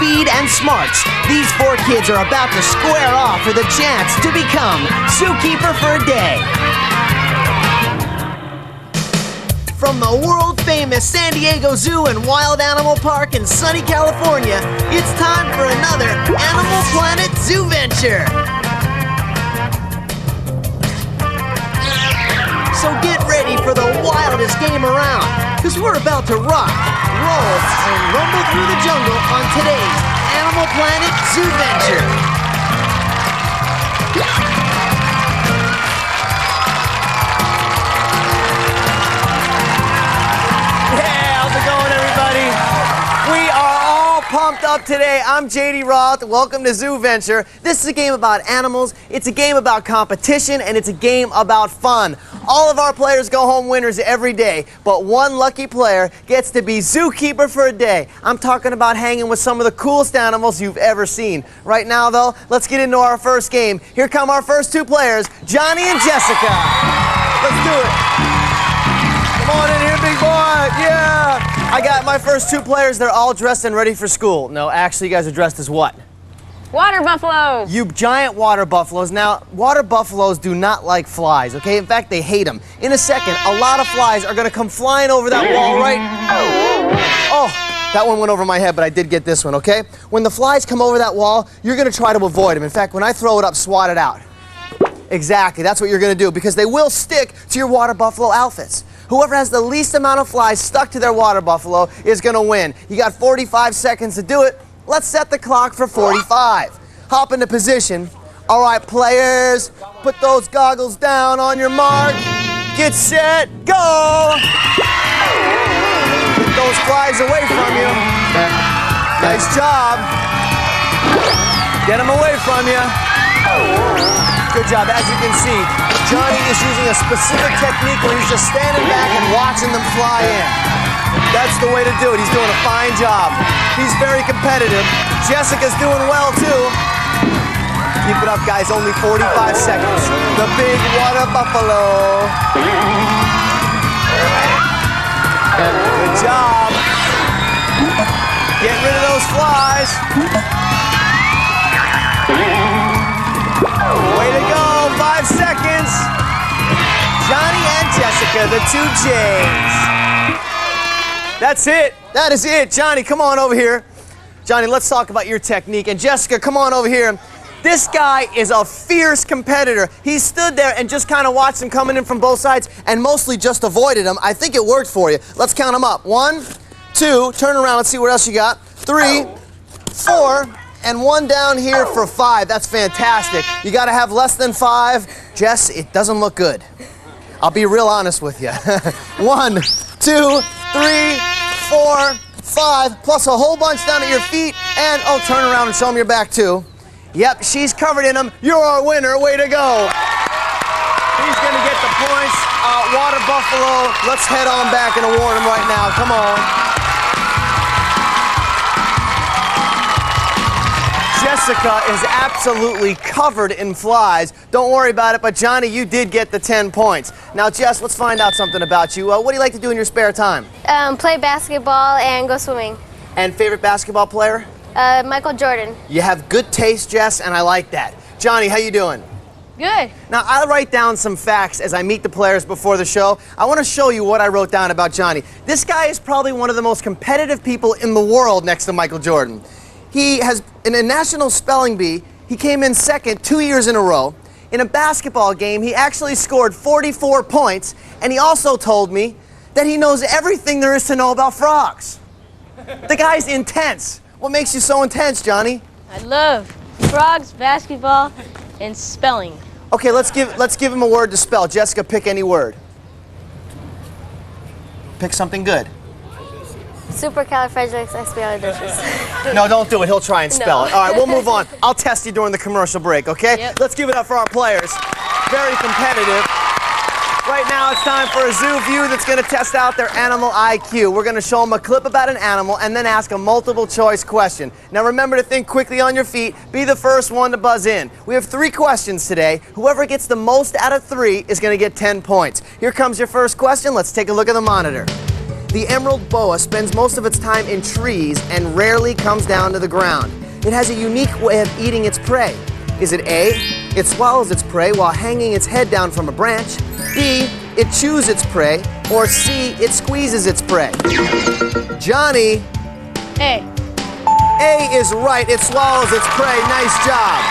speed, and smarts, these 4 kids are about to square off for the chance to become zookeeper for a day. From the world-famous San Diego Zoo and Wild Animal Park in sunny California, it's time for another Animal Planet Zooventure. So get ready for the wildest game around, because we're about to rock, roll, and rumble through the jungle on today's Animal Planet Zooventure. Pumped up today. I'm J.D. Roth. Welcome to Zooventure. This is a game about animals, it's a game about competition, and it's a game about fun. All of our players go home winners every day, but one lucky player gets to be zookeeper for a day. I'm talking about hanging with some of the coolest animals you've ever seen. Right now, though, let's get into our first game. Here come our first 2 players, Joni and Jessica. Let's do it. Come on in here, big boy. Yeah. I got my first 2 players. They're all dressed and ready for school. No, actually, you guys are dressed as what? Water buffaloes. You giant water buffaloes. Now, water buffaloes do not like flies, okay? In fact, they hate them. In a second, a lot of flies are going to come flying over that wall, right? Oh, that one went over my head, but I did get this one, okay? When the flies come over that wall, you're going to try to avoid them. In fact, when I throw it up, swat it out. Exactly, that's what you're going to do, because they will stick to your water buffalo outfits. Whoever has the least amount of flies stuck to their water buffalo is going to win. You got 45 seconds to do it. Let's set the clock for 45. Hop into position. All right, players, put those goggles down on your mark. Get set, go! Get those flies away from you. Nice job. Get them away from you. Good job. As you can see, Joni is using a specific technique where he's just standing back and watching them fly in. That's the way to do it. He's doing a fine job. He's very competitive. Jessica's doing well, too. Keep it up, guys. Only 45 seconds. The big water buffalo. Good job. Get rid of those flies. Way to go, 5 seconds. Joni and Jessica, the 2 J's. That's it. That is it. Joni, come on over here. Joni, let's talk about your technique. And Jessica, come on over here. This guy is a fierce competitor. He stood there and just kind of watched them coming in from both sides and mostly just avoided them. I think it worked for you. Let's count them up. 1, 2, turn around, let's see what else you got. 3, 4, and 1 down here for 5. That's fantastic. You got to have less than 5. Jess, it doesn't look good. I'll be real honest with you. 1, 2, 3, 4, 5, plus a whole bunch down at your feet. And, oh, turn around and show them your back, too. Yep, she's covered in them. You're our winner. Way to go. He's going to get the points. Water buffalo, let's head on back and award him right now. Come on. Jessica is absolutely covered in flies. Don't worry about it, but Joni, you did get the 10 points. Now, Jess, let's find out something about you. What do you like to do in your spare time? Play basketball and go swimming. And favorite basketball player? Michael Jordan. You have good taste, Jess, and I like that. Joni, how you doing? Good. Now, I write down some facts as I meet the players before the show. I want to show you what I wrote down about Joni. This guy is probably one of the most competitive people in the world next to Michael Jordan. He has, in a national spelling bee, he came in second 2 years in a row. In a basketball game, he actually scored 44 points, and he also told me that he knows everything there is to know about frogs. The guy's intense. What makes you so intense, Joni? I love frogs, basketball, and spelling. Okay, let's give him a word to spell. Jessica, pick any word. Pick something good. Supercalifragilisticexpialidocious. No, don't do it. He'll try and spell No. it. All right, we'll move on. I'll test you during the commercial break, okay? Yep. Let's give it up for our players. Very competitive. Right now, it's time for a Zoo View that's going to test out their animal IQ. We're going to show them a clip about an animal and then ask a multiple choice question. Now, remember to think quickly on your feet. Be the first one to buzz in. We have 3 questions today. Whoever gets the most out of 3 is going to get 10 points. Here comes your first question. Let's take a look at the monitor. The emerald boa spends most of its time in trees and rarely comes down to the ground. It has a unique way of eating its prey. Is it A, it swallows its prey while hanging its head down from a branch, B, it chews its prey, or C, it squeezes its prey? Johnny. A. A is right, it swallows its prey. Nice job.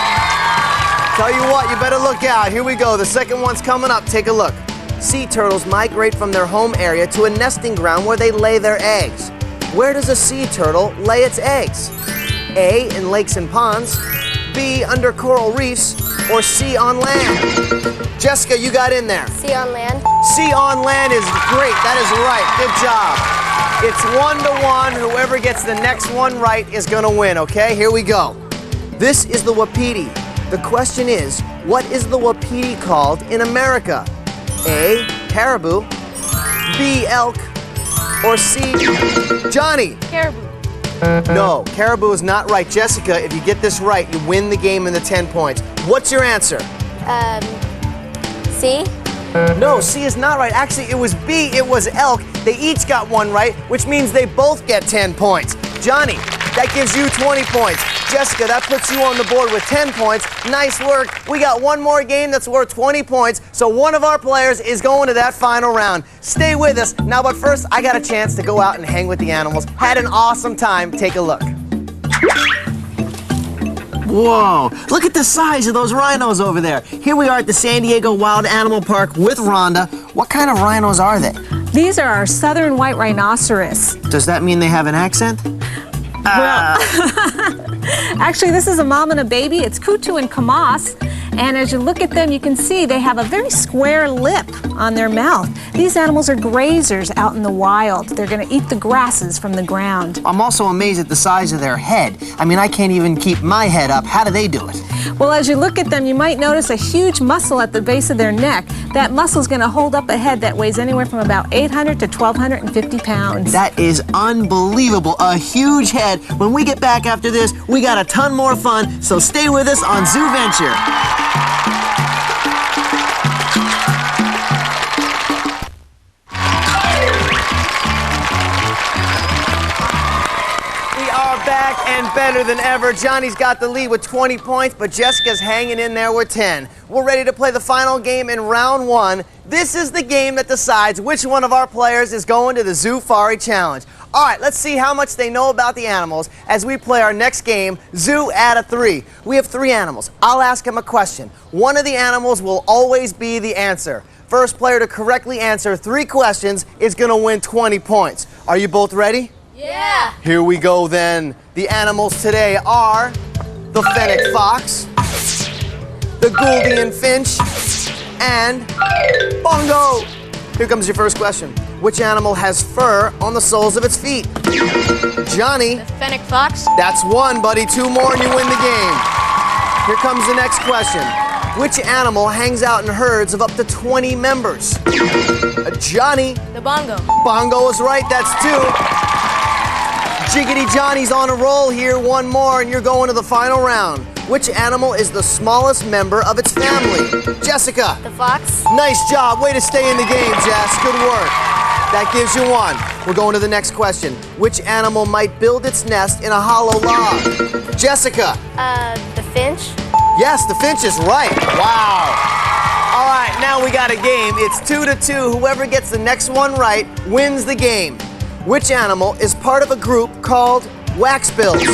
Tell you what, you better look out. Here we go, the second one's coming up. Take a look. Sea turtles migrate from their home area to a nesting ground where they lay their eggs. Where does a sea turtle lay its eggs? A, in lakes and ponds, B, under coral reefs, or C, on land? Jessica, you got in there. C on land. C on land is great. That is right. Good job. It's 1-1. Whoever gets the next one right is going to win, okay? Here we go. This is the wapiti. The question is, what is the wapiti called in America? A, caribou, B, elk, or C, Johnny? Caribou. No, caribou is not right. Jessica, if you get this right, you win the game and the 10 points. What's your answer? C. No, C is not right. Actually, it was B, it was elk. They each got one right, which means they both get 10 points. Johnny, that gives you 20 points. Jessica, that puts you on the board with 10 points. Nice work. We got one more game that's worth 20 points, so one of our players is going to that final round. Stay with us. Now, but first, I got a chance to go out and hang with the animals. Had an awesome time. Take a look. Whoa, look at the size of those rhinos over there. Here we are at the San Diego Wild Animal Park with Rhonda. What kind of rhinos are they? These are our southern white rhinoceros. Does that mean they have an accent? Well, actually, this is a mom and a baby. It's Kutu and Kamas. And as you look at them, you can see they have a very square lip on their mouth. These animals are grazers out in the wild. They're going to eat the grasses from the ground. I'm also amazed at the size of their head. I mean, I can't even keep my head up. How do they do it? Well, as you look at them, you might notice a huge muscle at the base of their neck. That muscle is going to hold up a head that weighs anywhere from about 800 to 1,250 pounds. That is unbelievable. A huge head. When we get back after this, we got a ton more fun, so stay with us on Zooventure. Back and better than ever. Johnny's got the lead with 20 points, but Jessica's hanging in there with 10. We're ready to play the final game in round one. This is the game that decides which one of our players is going to the Zoofari Challenge. All right, let's see how much they know about the animals as we play our next game, Zoo Add a 3. We have 3 animals. I'll ask them a question. One of the animals will always be the answer. First player to correctly answer 3 questions is going to win 20 points. Are you both ready? Yeah. Here we go then. The animals today are the fennec fox, the Gouldian finch, and bongo. Here comes your first question. Which animal has fur on the soles of its feet? Johnny. The fennec fox. That's 1, buddy. 2 more and you win the game. Here comes the next question. Which animal hangs out in herds of up to 20 members? Johnny. The bongo. Bongo is right. That's 2. Jiggity Johnny's on a roll here. 1 more and you're going to the final round. Which animal is the smallest member of its family? Jessica. The fox. Nice job. Way to stay in the game, Jess. Good work. That gives you 1. We're going to the next question. Which animal might build its nest in a hollow log? Jessica. The finch. Yes, the finch is right. Wow. All right, now we got a game. It's 2-2. Whoever gets the next one right wins the game. Which animal is part of a group called waxbills?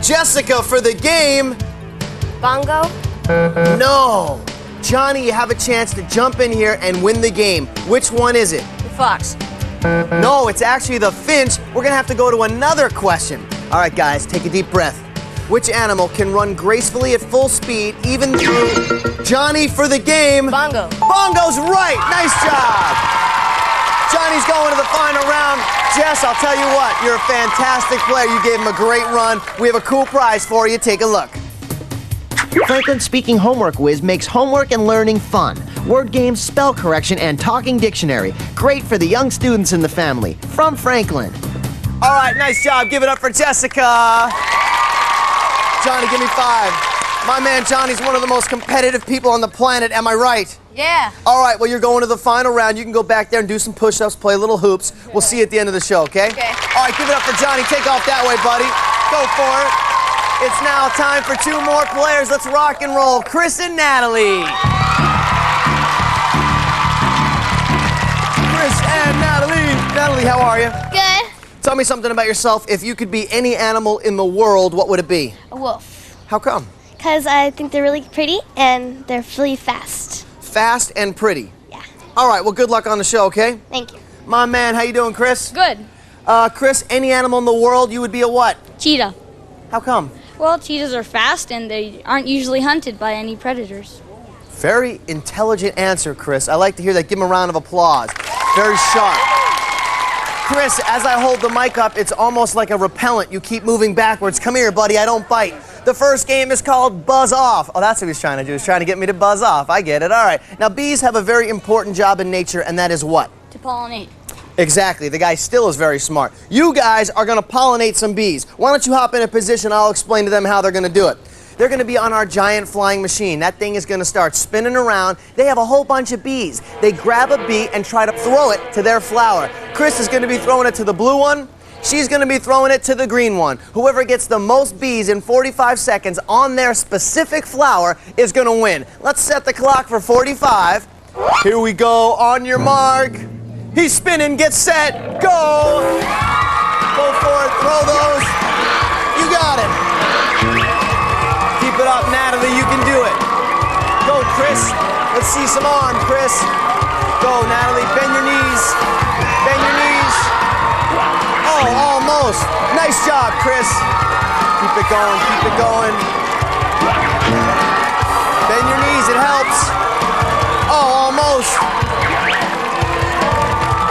Jessica for the game. Bongo. No. Johnny, you have a chance to jump in here and win the game. Which one is it? The fox. No, it's actually the finch. We're going to have to go to another question. All right, guys, take a deep breath. Which animal can run gracefully at full speed, even through... Johnny for the game. Bongo. Bongo's right. Nice job. Johnny's going to the final round. Jess, I'll tell you what, you're a fantastic player. You gave him a great run. We have a cool prize for you. Take a look. Franklin Speaking Homework Whiz makes homework and learning fun. Word games, spell correction, and talking dictionary. Great for the young students in the family. From Franklin. All right, nice job. Give it up for Jessica. Johnny, give me 5. My man Johnny's one of the most competitive people on the planet. Am I right? Yeah. All right, well, you're going to the final round. You can go back there and do some push-ups, play little hoops. We'll see you at the end of the show, okay? Okay. All right, give it up for Johnny. Take off that way, buddy. Go for it. It's now time for 2 more players. Let's rock and roll. Chris and Natalie. Chris and Natalie. Natalie, how are you? Good. Tell me something about yourself. If you could be any animal in the world, what would it be? A wolf. How come? Because I think they're really pretty and they're really fast. Fast and pretty. Yeah. All right, well, good luck on the show, okay? Thank you. My man, how you doing, Chris? Good. Chris, any animal in the world, you would be a what? Cheetah. How come? Well, cheetahs are fast and they aren't usually hunted by any predators. Very intelligent answer, Chris. I like to hear that. Give him a round of applause. Very sharp. Chris, as I hold the mic up, it's almost like a repellent. You keep moving backwards. Come here, buddy. I don't bite. The first game is called Buzz Off. Oh, that's what he's trying to do. He's trying to get me to buzz off. I get it. All right. Now, bees have a very important job in nature, and that is what? To pollinate. Exactly. The guy still is very smart. You guys are going to pollinate some bees. Why don't you hop in a position? I'll explain to them how they're going to do it. They're going to be on our giant flying machine. That thing is going to start spinning around. They have a whole bunch of bees. They grab a bee and try to throw it to their flower. Chris is going to be throwing it to the blue one. She's going to be throwing it to the green one. Whoever gets the most bees in 45 seconds on their specific flower is going to win. Let's set the clock for 45. Here we go. On your mark. He's spinning. Get set. Go. Go for it. Throw those. You got it. Keep it up, Natalie. You can do it. Go, Chris. Let's see some arm, Chris. Go, Natalie. Bend your knees. Bend your knees. Oh, almost. Nice job, Chris. Keep it going. Keep it going. Bend your knees. It helps. Oh, almost.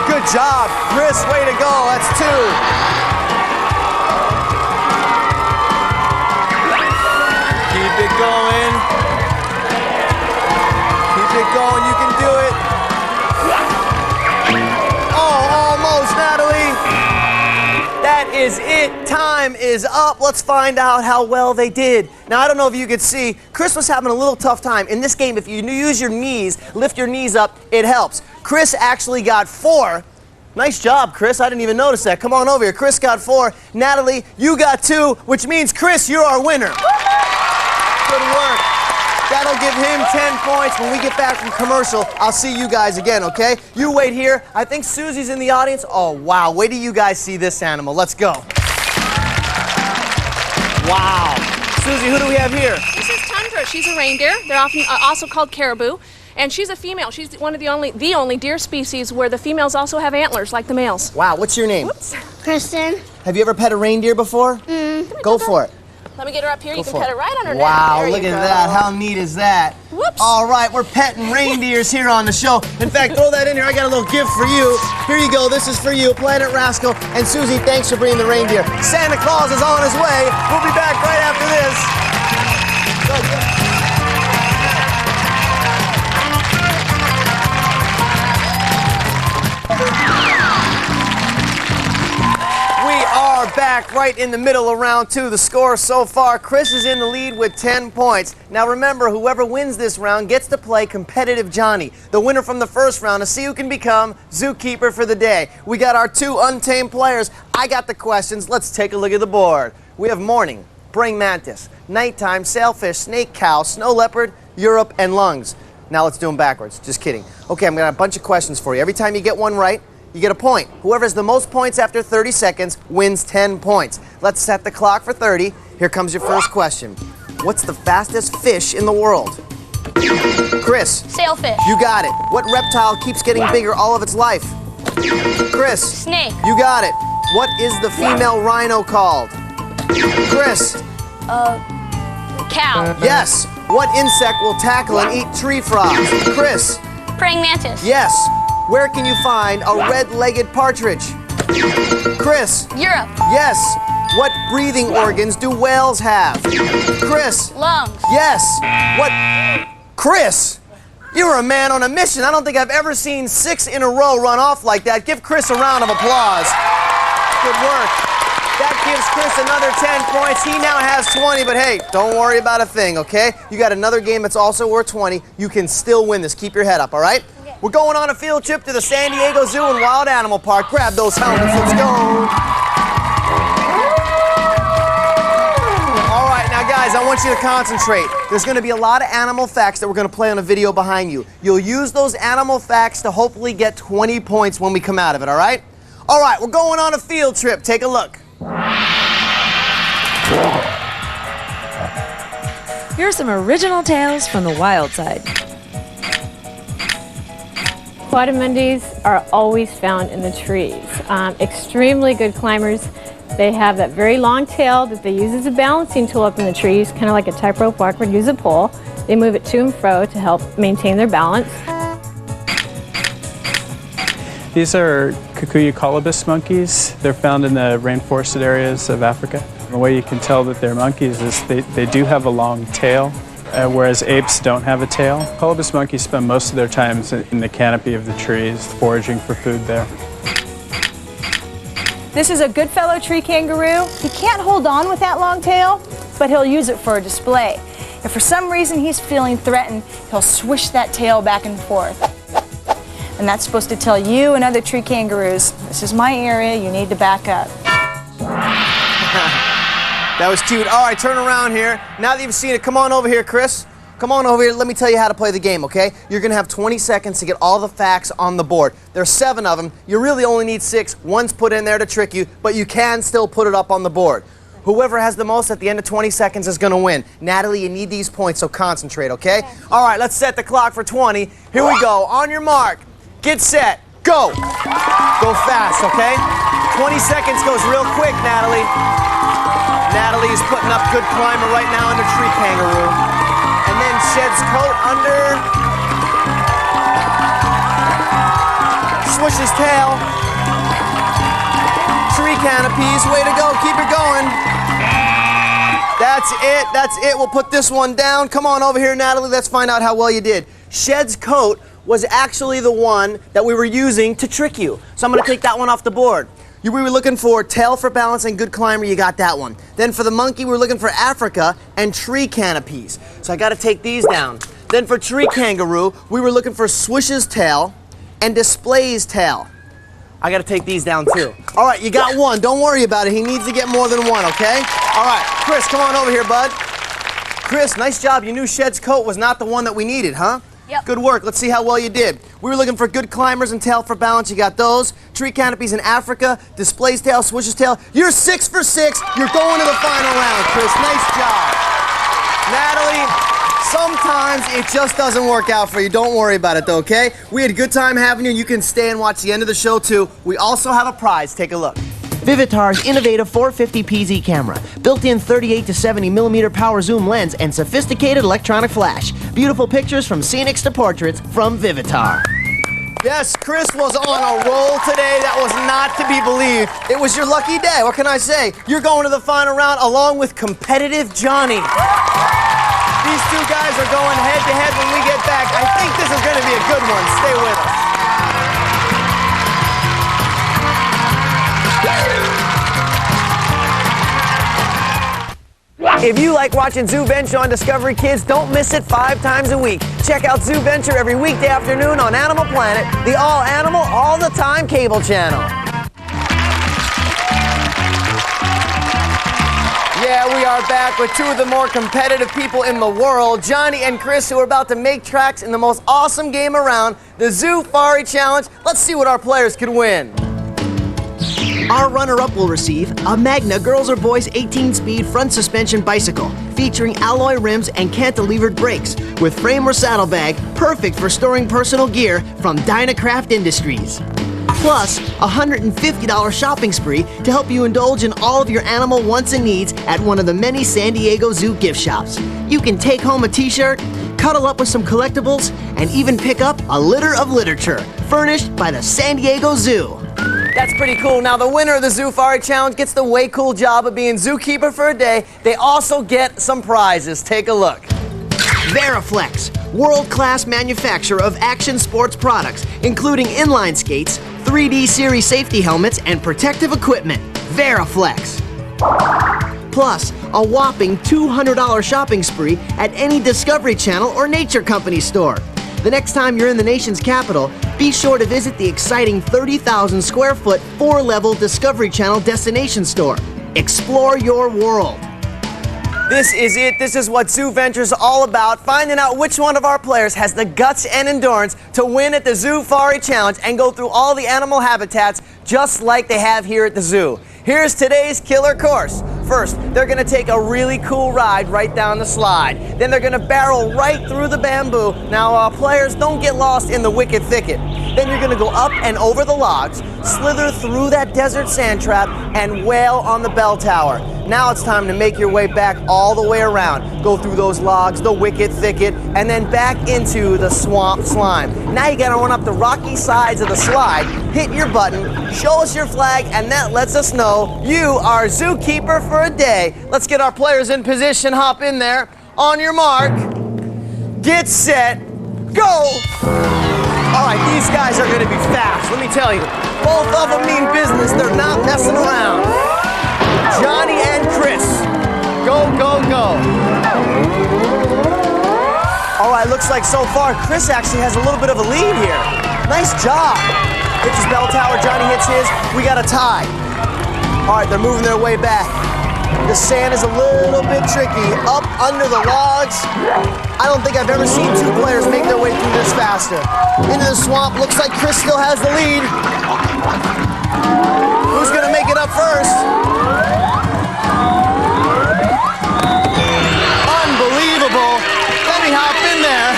Good job, Chris. Way to go. That's 2. Keep it going. Keep it going. You can do it. Oh, almost, Natalie. That is it. Time is up. Let's find out how well they did. Now, I don't know if you could see, Chris was having a little tough time. In this game, if you use your knees, lift your knees up, it helps. Chris actually got 4. Nice job, Chris. I didn't even notice that. Come on over here. Chris got 4. Natalie, you got 2, which means, Chris, you're our winner. Good work. That'll give him 10 points. When we get back from commercial, I'll see you guys again, okay? You wait here. I think Susie's in the audience. Oh, wow. Wait till you guys see this animal. Let's go. Wow. Susie, who do we have here? This is Tundra. She's a reindeer. They're often also called caribou. And she's a female. She's one of the only deer species where the females also have antlers like the males. Wow. What's your name? Whoops. Kristen. Have you ever pet a reindeer before? Go for it. Let me get her up here. You can for pet it. her right on her neck. Wow, There look you at go. that. How neat is that? Whoops. All right, we're petting reindeers here on the show. In fact, throw that in here. I got a little gift for you. Here you go. This is for you, Planet Rascal. And Susie, thanks for bringing the reindeer. Santa Claus is on his way. We'll be back right after this. Go. Back right in the middle of round 2. The score so far, Chris is in the lead with 10 points. Now remember, whoever wins this round gets to play competitive Johnny. The winner from the first round to see who can become zookeeper for the day. We got our 2 untamed players. I got the questions. Let's take a look at the board. We have morning, praying mantis, nighttime, sailfish, snake, cow, snow leopard, Europe, and lungs. Now let's do them backwards. Just kidding. Okay, I'm gonna have a bunch of questions for you. Every time you get one right, you get a point. Whoever has the most points after 30 seconds wins 10 points. Let's set the clock for 30. Here comes your first question. What's the fastest fish in the world? Chris. Sailfish. You got it. What reptile keeps getting bigger all of its life? Chris. Snake. You got it. What is the female rhino called? Chris. Cow. Yes. What insect will tackle and eat tree frogs? Chris. Praying mantis. Yes. Where can you find a red-legged partridge? Chris. Europe. Yes. What breathing organs do whales have? Chris. Lungs. Yes. What? Chris, you're a man on a mission. I don't think I've ever seen 6 in a row run off like that. Give Chris a round of applause. Good work. That gives Chris another 10 points. He now has 20, but hey, don't worry about a thing, okay? You got another game that's also worth 20. You can still win this. Keep your head up, all right? Okay. We're going on a field trip to the San Diego Zoo and Wild Animal Park. Grab those helmets. Let's go. All right, now guys, I want you to concentrate. There's going to be a lot of animal facts that we're going to play on a video behind you. You'll use those animal facts to hopefully get 20 points when we come out of it, all right? All right, we're going on a field trip. Take a look. Here are some original tales from the wild side. Quadrumundis are always found in the trees. Extremely good climbers. They have that very long tail that they use as a balancing tool up in the trees, kind of like a tightrope walker would use a pole. They move it to and fro to help maintain their balance. These are Kikuyu colobus monkeys. They're found in the rainforested areas of Africa. The way you can tell that they're monkeys is they do have a long tail, whereas apes don't have a tail. Colobus monkeys spend most of their time in the canopy of the trees, foraging for food there. This is a good fellow tree kangaroo. He can't hold on with that long tail, but he'll use it for a display. If for some reason he's feeling threatened, he'll swish that tail back and forth. And that's supposed to tell you and other tree kangaroos, this is my area, you need to back up. That was cute. All right, turn around here. Now that you've seen it, come on over here, Chris. Come on over here. Let me tell you how to play the game, okay? You're going to have 20 seconds to get all the facts on the board. There's 7 of them. You really only need 6. One's put in there to trick you, but you can still put it up on the board. Whoever has the most at the end of 20 seconds is going to win. Natalie, you need these points, so concentrate, okay? All right, let's set the clock for 20. Here we go. On your mark. Get set. Go. Go fast, okay? 20 seconds goes real quick, Natalie. Natalie's putting up good climber right now under tree kangaroo. And then sheds coat under. Swishes tail. Tree canopies. Way to go. Keep it going. That's it. That's it. We'll put this one down. Come on over here, Natalie. Let's find out how well you did. Shed's coat was actually the one that we were using to trick you. So I'm going to take that one off the board. We were looking for tail for balance and good climber, you got that one. Then for the monkey, we were looking for Africa and tree canopies. So I got to take these down. Then for tree kangaroo, we were looking for swishes tail and displays tail. I got to take these down too. All right, you got one. Don't worry about it. He needs to get more than one, okay? All right, Chris, come on over here, bud. Chris, nice job. You knew Shed's coat was not the one that we needed, huh? Yep. Good work. Let's see how well you did. We were looking for good climbers and tail for balance. You got those. Tree canopies in Africa, displays tail, swishes tail. You're 6 for 6. You're going to the final round, Chris. Nice job. Natalie, sometimes it just doesn't work out for you. Don't worry about it, though, okay? We had a good time having you. You can stay and watch the end of the show, too. We also have a prize. Take a look. Vivitar's innovative 450pz camera, built-in 38 to 70 millimeter power zoom lens, and sophisticated electronic flash. Beautiful pictures from scenics to portraits from Vivitar. Yes, Chris was on a roll today. That was not to be believed. It was your lucky day. What can I say? You're going to the final round along with competitive Joni. These two guys are going head-to-head when we get back. I think this is going to be a good one. Stay with us. If you like watching Zooventure on Discovery Kids, don't miss it 5 times a week. Check out Zooventure every weekday afternoon on Animal Planet, the all-animal, all-the-time cable channel. Yeah, we are back with 2 of the more competitive people in the world, Joni and Chris, who are about to make tracks in the most awesome game around, the Zoofari Challenge. Let's see what our players can win. Our runner-up will receive a Magna Girls or Boys 18-speed front suspension bicycle featuring alloy rims and cantilevered brakes with frame or saddlebag, perfect for storing personal gear from Dynacraft Industries. Plus, a $150 shopping spree to help you indulge in all of your animal wants and needs at one of the many San Diego Zoo gift shops. You can take home a t-shirt, cuddle up with some collectibles, and even pick up a litter of literature, furnished by the San Diego Zoo. That's pretty cool. Now, the winner of the Zoofari Challenge gets the way cool job of being zookeeper for a day. They also get some prizes. Take a look. Veriflex, world-class manufacturer of action sports products, including inline skates, 3D series safety helmets, and protective equipment. Veriflex. Plus, a whopping $200 shopping spree at any Discovery Channel or Nature Company store. The next time you're in the nation's capital, be sure to visit the exciting 30,000 square foot, 4-level Discovery Channel destination store. Explore your world. This is it. This is what Zooventure's all about, finding out which one of our players has the guts and endurance to win at the Zoofari Challenge and go through all the animal habitats just like they have here at the zoo. Here's today's killer course. First, they're gonna take a really cool ride right down the slide. Then they're gonna barrel right through the bamboo. Now, players, don't get lost in the wicked thicket. Then you're gonna go up and over the logs, slither through that desert sand trap, and wail on the bell tower. Now it's time to make your way back all the way around. Go through those logs, the wicked thicket, and then back into the swamp slime. Now you gotta run up the rocky sides of the slide, hit your button, show us your flag, and that lets us know you are zookeeper for a day. Let's get our players in position, hop in there. On your mark, get set, go! All right, these guys are gonna be fast, let me tell you. Both of them mean business, they're not messing around. Johnny and Chris, go, go, go. All right, looks like so far Chris actually has a little bit of a lead here. Nice job. Hits his bell tower, Johnny hits his, we got a tie. All right, they're moving their way back. The sand is a little bit tricky. Up under the logs. I don't think I've ever seen two players make their way through this faster. Into the swamp, looks like Chris still has the lead. Who's gonna make it up first? Unbelievable. Let me hop in there.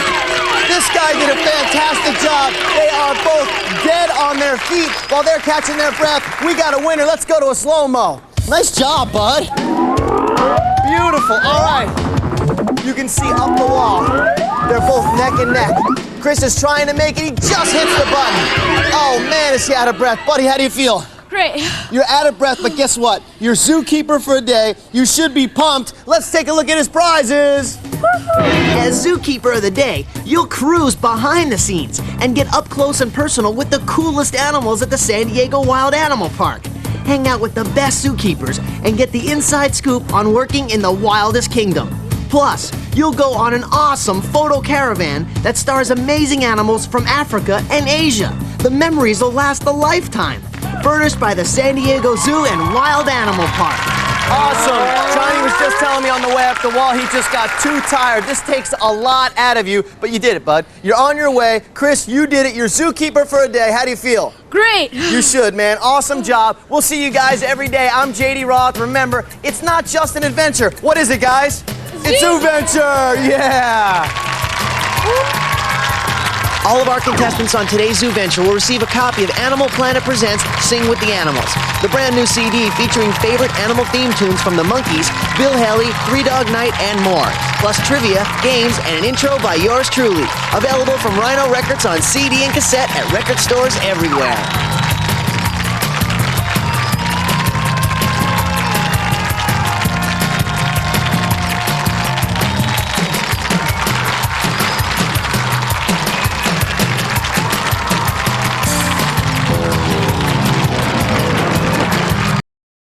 This guy did a fantastic job. They are both dead on their feet while they're catching their breath. We got a winner. Let's go to a slow-mo. Nice job, bud. Beautiful. All right. You can see up the wall. They're both neck and neck. Chris is trying to make it. He just hits the button. Oh, man, is he out of breath. Buddy, how do you feel? Great. You're out of breath, but guess what? You're zookeeper for a day. You should be pumped. Let's take a look at his prizes. As Zookeeper of the Day, you'll cruise behind the scenes and get up close and personal with the coolest animals at the San Diego Wild Animal Park. Hang out with the best zookeepers and get the inside scoop on working in the wildest kingdom. Plus, you'll go on an awesome photo caravan that stars amazing animals from Africa and Asia. The memories will last a lifetime. Furnished by the San Diego Zoo and Wild Animal Park. Awesome. Johnny was just telling me on the way up the wall he just got too tired. This takes a lot out of you, but you did it, bud. You're on your way. Chris, you did it. You're zookeeper for a day. How do you feel? Great. You should, man. Awesome job. We'll see you guys every day. I'm JD Roth. Remember, it's not just an adventure. What is it, guys? It's Zooventure. Yeah. All of our contestants on today's Zooventure will receive a copy of Animal Planet Presents Sing with the Animals, the brand new CD featuring favorite animal theme tunes from the Monkees, Bill Haley, Three Dog Night, and more. Plus trivia, games, and an intro by yours truly. Available from Rhino Records on CD and cassette at record stores everywhere.